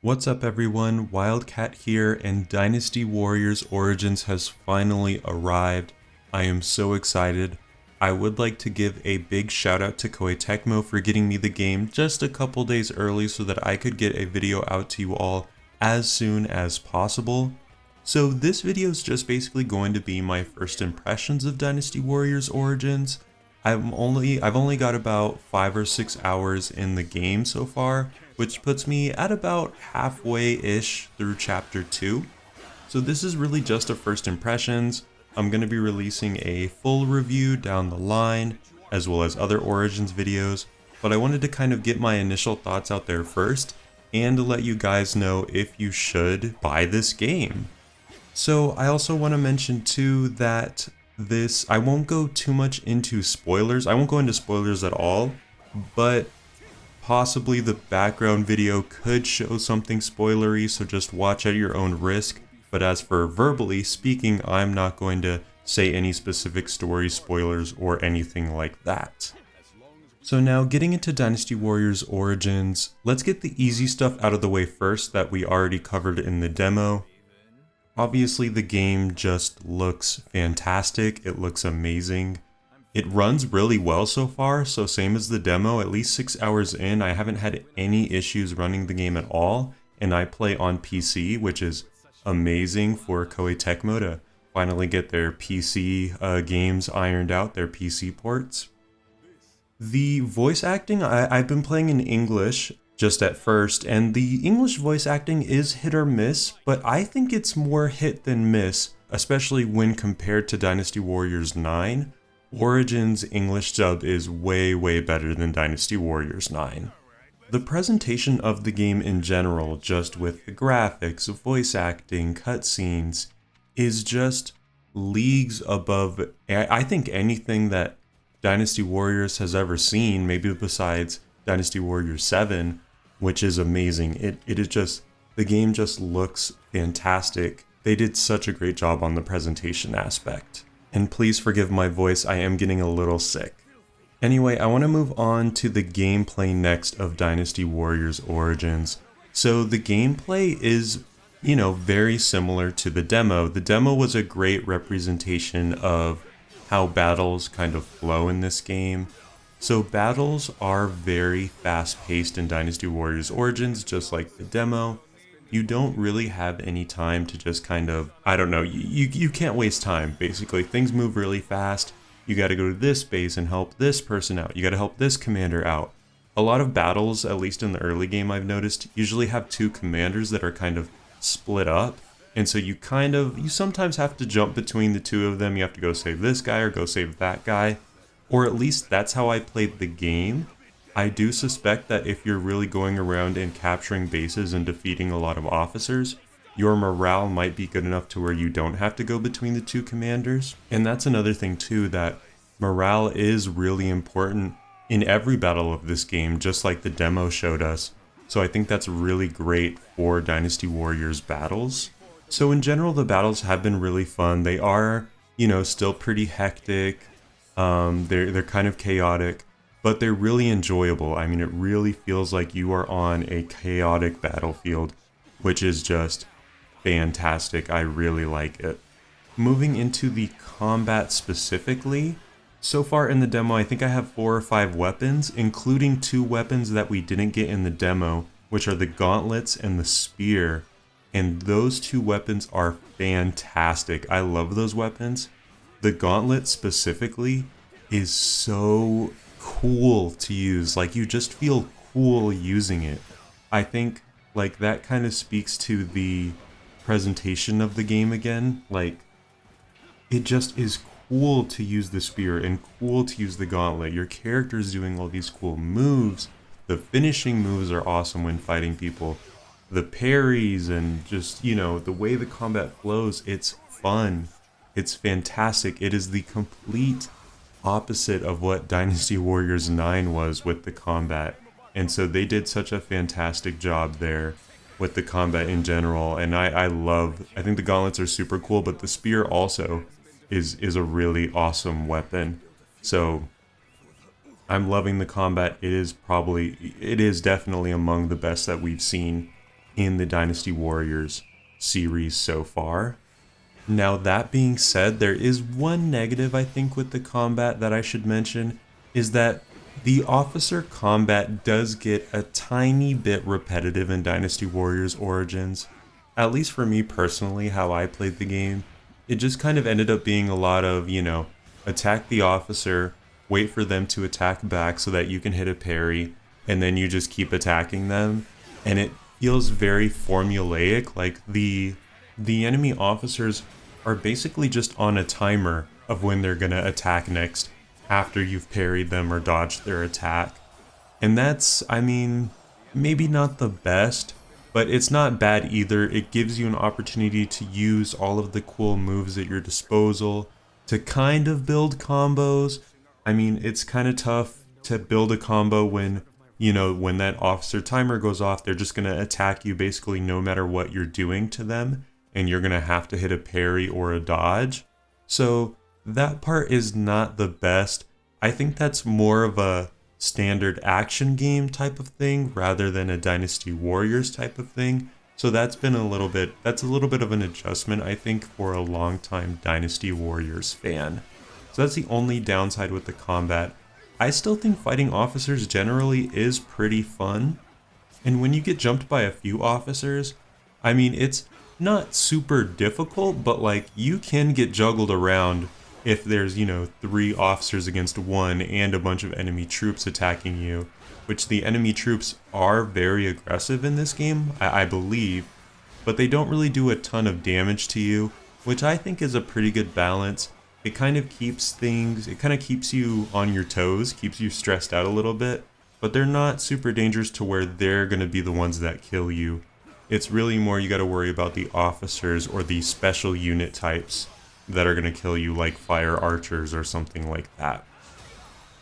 What's up everyone, Wildcat here, and Dynasty Warriors Origins has finally arrived. I am so excited. I would like to give a big shout out to Koei Tecmo for getting me the game just a couple days early so that I could get a video out to you all as soon as possible. So this video is just basically going to be my first impressions of Dynasty Warriors Origins. I've only got about 5 or 6 hours in the game so far, which puts me at about halfway-ish through chapter 2. So this is really just a first impressions. I'm going to be releasing a full review down the line, as well as other Origins videos, but I wanted to kind of get my initial thoughts out there first, and to let you guys know if you should buy this game. So I also want to mention too that I won't go too much into spoilers. I won't go into spoilers at all, but possibly the background video could show something spoilery, so just watch at your own risk. But as for verbally speaking, I'm not going to say any specific story spoilers or anything like that. So now getting into Dynasty Warriors Origins, let's get the easy stuff out of the way first that we already covered in the demo. Obviously the game just looks fantastic, it looks amazing. It runs really well so far, so same as the demo, at least 6 hours in, I haven't had any issues running the game at all, and I play on PC, which is amazing for Koei Tecmo to finally get their PC games ironed out, their PC ports. The voice acting, I've been playing in English just at first, and the English voice acting is hit or miss, but I think it's more hit than miss, especially when compared to Dynasty Warriors 9. Origins English dub is way better than Dynasty Warriors 9. The presentation of the game in general, just with the graphics, voice acting, cutscenes, is just leagues above, I think, anything that Dynasty Warriors has ever seen, maybe besides Dynasty Warriors 7, which is amazing. It is just, the game just looks fantastic. They did such a great job on the presentation aspect. And please forgive my voice, I am getting a little sick. Anyway, I want to move on to the gameplay next of Dynasty Warriors Origins. So the gameplay is, very similar to the demo. The demo was a great representation of how battles kind of flow in this game. So battles are very fast-paced in Dynasty Warriors Origins, just like the demo. You don't really have any time to just kind of, you can't waste time, basically. Things move really fast. You gotta go to this base and help this person out. You gotta help this commander out. A lot of battles, at least in the early game I've noticed, usually have two commanders that are kind of split up. And so you sometimes have to jump between the two of them. You have to go save this guy or go save that guy. Or at least that's how I played the game. I do suspect that if you're really going around and capturing bases and defeating a lot of officers, your morale might be good enough to where you don't have to go between the two commanders. And that's another thing too, that morale is really important in every battle of this game, just like the demo showed us. So I think that's really great for Dynasty Warriors battles. So in general, the battles have been really fun. They are, still pretty hectic. They're kind of chaotic, but they're really enjoyable. I mean, it really feels like you are on a chaotic battlefield, which is just fantastic. I really like it. Moving into the combat specifically, so far in the demo, I think I have 4 or 5 weapons, including 2 weapons that we didn't get in the demo, which are the gauntlets and the spear. And those 2 weapons are fantastic. I love those weapons. The gauntlet specifically is so cool to use. Like, you just feel cool using it. I think, like, that kind of speaks to the presentation of the game again. Like, it just is cool to use the spear and cool to use the gauntlet. Your character's doing all these cool moves. The finishing moves are awesome when fighting people. The parries and just, the way the combat flows, it's fun. It's fantastic. It is the complete opposite of what Dynasty Warriors 9 was with the combat. And so they did such a fantastic job there with the combat in general. And I think the gauntlets are super cool, but the spear also is a really awesome weapon. So I'm loving the combat. It is definitely among the best that we've seen in the Dynasty Warriors series so far. Now, that being said, there is one negative I think with the combat that I should mention, is that the officer combat does get a tiny bit repetitive in Dynasty Warriors Origins. At least for me personally, how I played the game, it just kind of ended up being a lot of, attack the officer, wait for them to attack back so that you can hit a parry, and then you just keep attacking them. And it feels very formulaic, like the enemy officers are basically just on a timer of when they're gonna attack next after you've parried them or dodged their attack. And that's, maybe not the best, but it's not bad either. It gives you an opportunity to use all of the cool moves at your disposal to kind of build combos. It's kind of tough to build a combo when, when that officer timer goes off, they're just gonna attack you basically no matter what you're doing to them, and you're gonna have to hit a parry or a dodge. So that part is not the best. I think that's more of a standard action game type of thing rather than a Dynasty Warriors type of thing. So that's a little bit of an adjustment, I think, for a long-time Dynasty Warriors fan. So that's the only downside with the combat. I still think fighting officers generally is pretty fun. And when you get jumped by a few officers, it's not super difficult, but you can get juggled around if there's, 3 officers against 1 and a bunch of enemy troops attacking you, which the enemy troops are very aggressive in this game, I believe, but they don't really do a ton of damage to you, which I think is a pretty good balance. It kind of keeps you on your toes, keeps you stressed out a little bit, but they're not super dangerous to where they're going to be the ones that kill you. It's really more you got to worry about the officers or the special unit types that are going to kill you, like fire archers or something like that.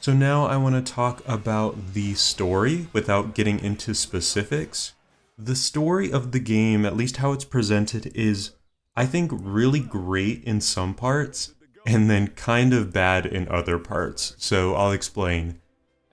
So now I want to talk about the story without getting into specifics. The story of the game, at least how it's presented, is, I think, really great in some parts and then kind of bad in other parts. So I'll explain.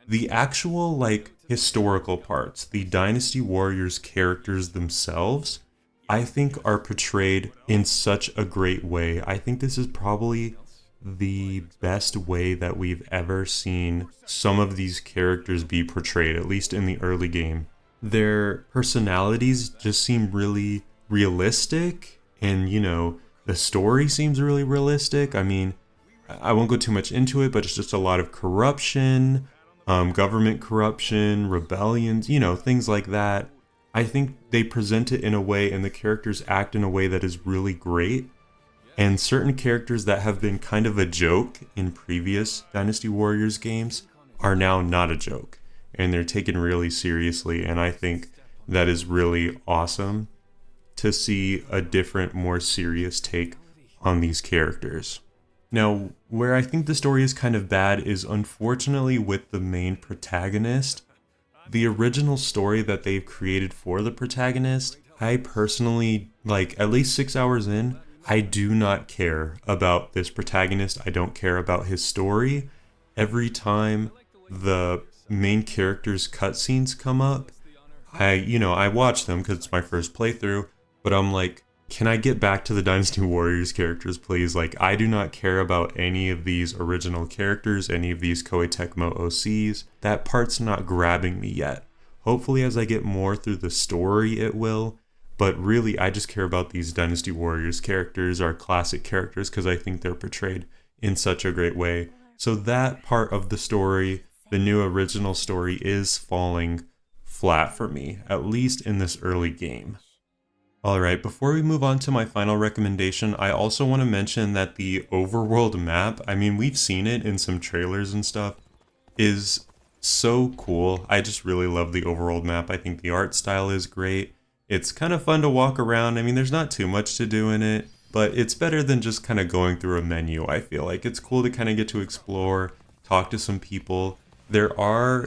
The actual, historical parts, the Dynasty Warriors characters themselves, I think are portrayed in such a great way. I think this is probably the best way that we've ever seen some of these characters be portrayed, at least in the early game. Their personalities just seem really realistic, and the story seems really realistic. I won't go too much into it, but it's just a lot of corruption, government corruption, rebellions, things like that. I think they present it in a way, and the characters act in a way that is really great. And certain characters that have been kind of a joke in previous Dynasty Warriors games are now not a joke, and they're taken really seriously, and I think that is really awesome to see a different, more serious take on these characters. Now, where I think the story is kind of bad is unfortunately with the main protagonist. The original story that they've created for the protagonist, I personally, at least 6 hours in, I do not care about this protagonist. I don't care about his story. Every time the main character's cutscenes come up, I watch them because it's my first playthrough, but I'm like, can I get back to the Dynasty Warriors characters, please? I do not care about any of these original characters, any of these Koei Tecmo OCs. That part's not grabbing me yet. Hopefully as I get more through the story, it will. But really, I just care about these Dynasty Warriors characters, our classic characters, because I think they're portrayed in such a great way. So that part of the story, the new original story, is falling flat for me, at least in this early game. Alright, before we move on to my final recommendation, I also want to mention that the overworld map, we've seen it in some trailers and stuff, is so cool. I just really love the overworld map. I think the art style is great. It's kind of fun to walk around. There's not too much to do in it, but it's better than just kind of going through a menu, I feel like. It's cool to kind of get to explore, talk to some people. There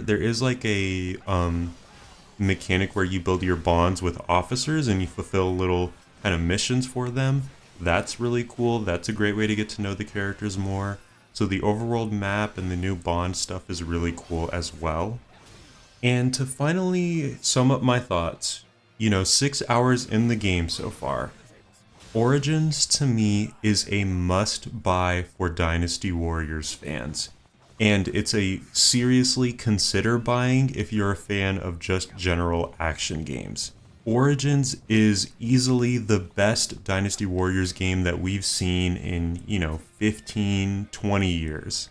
is a mechanic where you build your bonds with officers and you fulfill little kind of missions for them. That's really cool. That's a great way to get to know the characters more. So the overworld map and the new bond stuff is really cool as well. And to finally sum up my thoughts, 6 hours in the game so far. Origins to me is a must buy for Dynasty Warriors fans. And it's a seriously consider buying if you're a fan of just general action games. Origins is easily the best Dynasty Warriors game that we've seen in, 15, 20 years.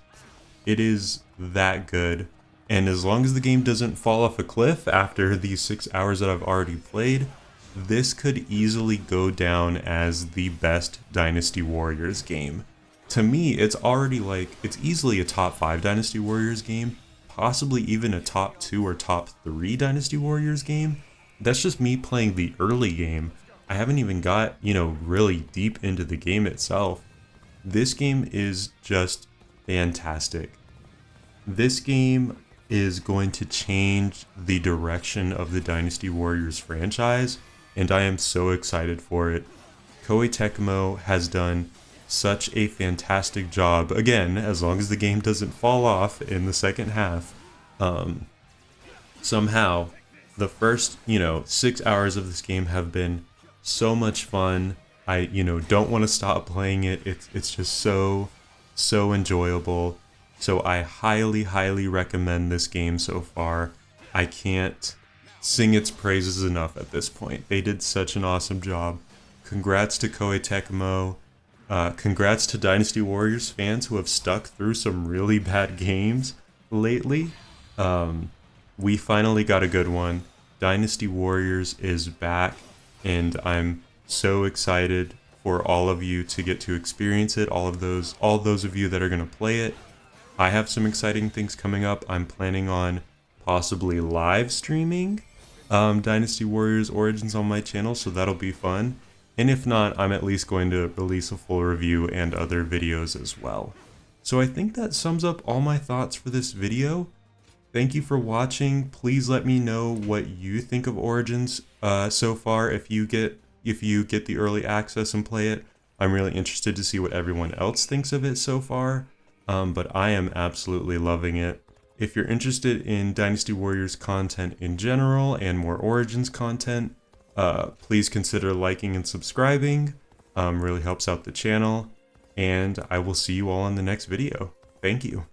It is that good. And as long as the game doesn't fall off a cliff after these 6 hours that I've already played, this could easily go down as the best Dynasty Warriors game. To me, it's already it's easily a top 5 Dynasty Warriors game, possibly even a top 2 or top 3 Dynasty Warriors game. That's just me playing the early game. I haven't even got, really deep into the game itself. This game is just fantastic. This game is going to change the direction of the Dynasty Warriors franchise, and I am so excited for it. Koei Tecmo has done such a fantastic job, again, as long as the game doesn't fall off in the second half. Somehow, the first, 6 hours of this game have been so much fun. I, don't want to stop playing it. It's just so enjoyable. So I highly recommend this game so far. I can't sing its praises enough at this point. They did such an awesome job. Congrats to Koei Tecmo. Congrats to Dynasty Warriors fans who have stuck through some really bad games lately. We finally got a good one. Dynasty Warriors is back, and I'm so excited for all of you to get to experience it. All those of you that are going to play it. I have some exciting things coming up. I'm planning on possibly live streaming Dynasty Warriors Origins on my channel, so that'll be fun. And if not, I'm at least going to release a full review and other videos as well. So I think that sums up all my thoughts for this video. Thank you for watching. Please let me know what you think of Origins so far if you get the early access and play it. I'm really interested to see what everyone else thinks of it so far. But I am absolutely loving it. If you're interested in Dynasty Warriors content in general and more Origins content, please consider liking and subscribing. Really helps out the channel. And I will see you all in the next video. Thank you.